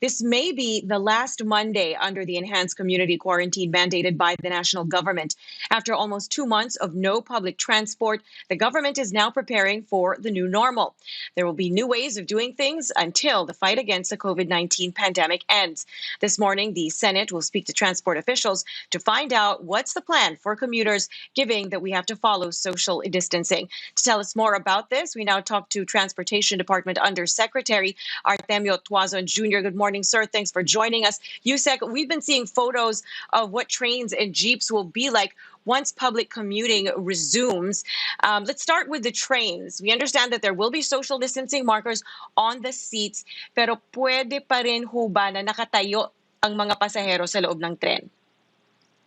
This may be the last Monday under the enhanced community quarantine mandated by the national government. After almost 2 months of no public transport, the government is now preparing for the new normal. There will be new ways of doing things until the fight against the COVID-19 pandemic ends. This morning, the Senate will speak to transport officials to find out what's the plan for commuters, given that we have to follow social distancing. To tell us more about this, we now talk to Transportation Department Undersecretary Artemio Tuazon Jr. Good morning, sir. Thanks for joining us. Yusek, we've been seeing photos of what trains and jeeps will be like once public commuting resumes. Let's start with the trains. We understand that there will be social distancing markers on the seats, pero pwede pa rin ho ba na nakatayo ang mga pasahero sa loob ng tren?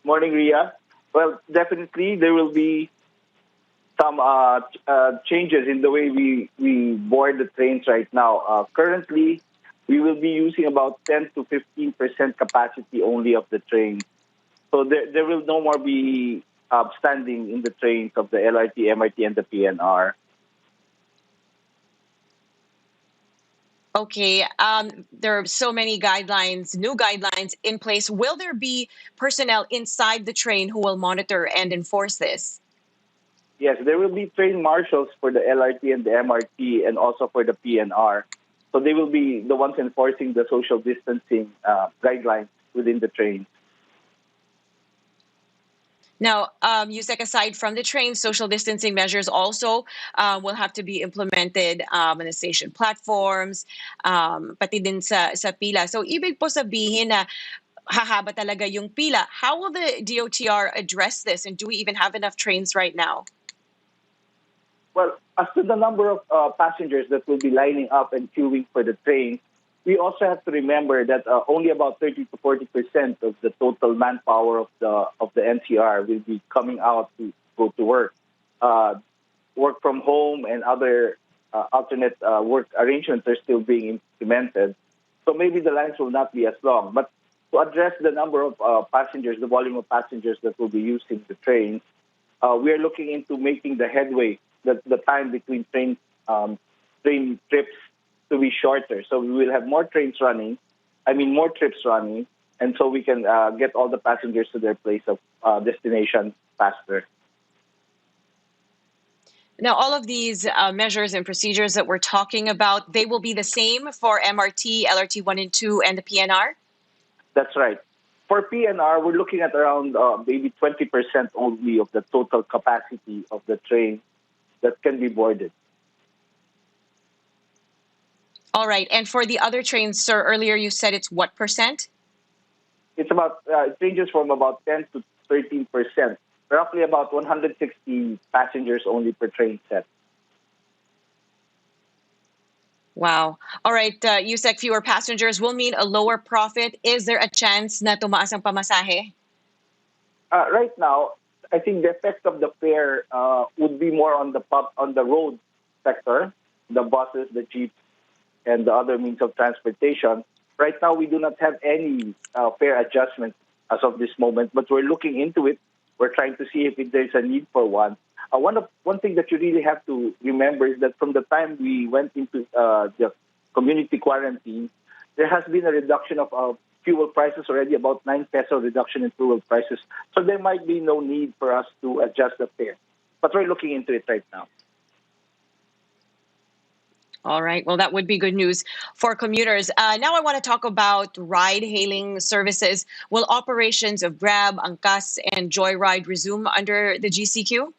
Morning, Ria. Well, definitely there will be some changes in the way we board the trains right now. Currently, we will be using about 10 to 15% capacity only of the train. So there will no more be standing in the trains of the LRT, MRT, and the PNR. Okay, there are so many guidelines, new guidelines in place. Will there be personnel inside the train who will monitor and enforce this? Yes, there will be train marshals for the LRT and the MRT and also for the PNR. So they will be the ones enforcing the social distancing guidelines within the train. Now, Yusek, aside from the train, social distancing measures also will have to be implemented on the station platforms, pati din sa pila. So, ibig po sabihin na hahaba talaga yung pila. How will the DOTR address this? And do we even have enough trains right now? Well, as to the number of passengers that will be lining up and queuing for the train, we also have to remember that only about 30 to 40% of the total manpower of the NCR will be coming out to go to work. Work from home and other alternate work arrangements are still being implemented. So maybe the lines will not be as long. But to address the number of passengers, the volume of passengers that will be using the trains, we are looking into making the headway, the time between train trips to be shorter. So we will have more trips running, and so we can get all the passengers to their place of destination faster. Now, all of these measures and procedures that we're talking about, they will be the same for MRT, LRT 1 and 2, and the PNR? That's right. For PNR, we're looking at around maybe 20% only of the total capacity of the train that can be boarded. All right. And for the other trains, sir, earlier you said it's what percent? It's about, it ranges from about 10 to 13%, roughly about 160 passengers only per train set. Wow. All right, Yusek, fewer passengers will mean a lower profit. Is there a chance na tumaas ang pamasahe? Right now, I think the effect of the fare would be more on the road sector, the buses, the jeeps, and the other means of transportation. Right now, we do not have any fare adjustment as of this moment, but we're looking into it. We're trying to see if there's a need for one. One thing that you really have to remember is that from the time we went into the community quarantine, there has been a reduction of fuel prices already, about 9 peso reduction in fuel prices. So there might be no need for us to adjust the fare. But we're looking into it right now. All right. Well, that would be good news for commuters. Now I want to talk about ride-hailing services. Will operations of Grab, Angkas, and Joyride resume under the GCQ?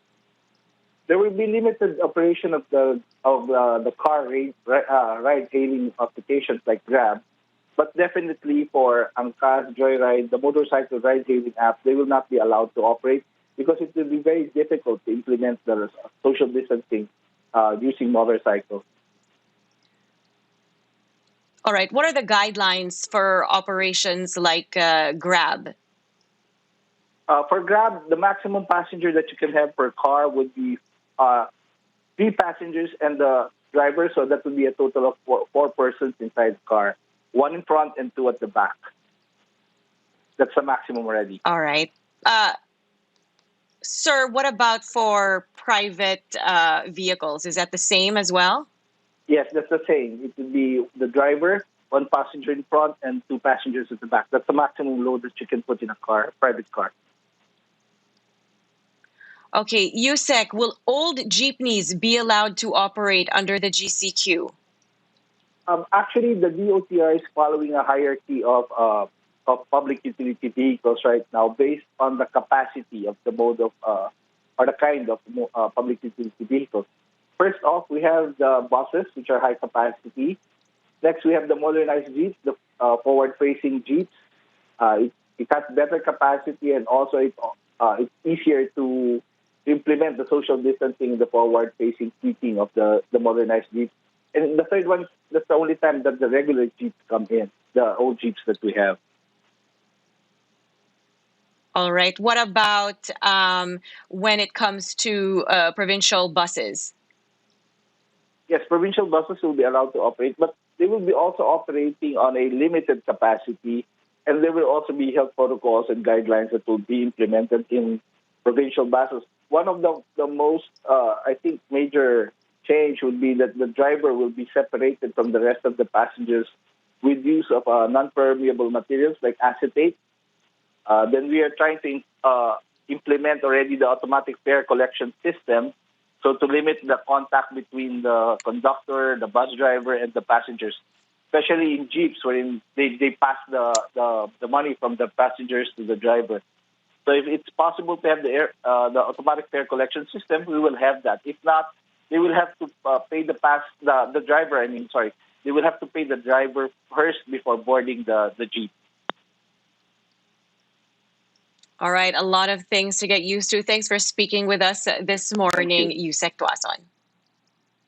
There will be limited operation of the car ride-hailing applications like Grab, but definitely for Angkas, Joyride, the motorcycle ride-hailing apps, they will not be allowed to operate because it will be very difficult to implement the social distancing using motorcycles. All right. What are the guidelines for operations like Grab? For Grab, the maximum passenger that you can have per car would be 3 passengers and the driver, so that would be a total of four persons inside the car, 1 in front and 2 at the back. That's the maximum already. All right. Sir, what about for private vehicles? Is that the same as well? Yes, that's the same. It would be the driver one passenger in front and two passengers at the back. That's the maximum load that you can put in a car, a private car. Okay, Yusek, will old jeepneys be allowed to operate under the GCQ? Actually, the DOTR is following a hierarchy of public utility vehicles right now based on the capacity of the mode of or the kind of public utility vehicles. First off, we have the buses, which are high capacity. Next, we have the modernized jeeps, the forward-facing jeeps. It has better capacity, and also it's easier to implement the social distancing in the forward-facing seating of the modernized jeeps. And the third one, that's the only time that the regular jeeps come in, the old jeeps that we have. All right. What about when it comes to provincial buses? Yes, provincial buses will be allowed to operate, but they will be also operating on a limited capacity, and there will also be health protocols and guidelines that will be implemented in provincial buses. One of the most, I think, major change would be that the driver will be separated from the rest of the passengers with use of non-permeable materials like acetate. Then we are trying to implement already the automatic fare collection system, so to limit the contact between the conductor, the bus driver, and the passengers, especially in jeeps wherein they pass the money from the passengers to the driver. So if it's possible to have the automatic fare collection system, we will have that. If not, they will have to pay the driver. I mean, sorry, they will have to pay the driver first before boarding the jeep. All right, a lot of things to get used to. Thanks for speaking with us this Thank morning, you. Yusek Tuason.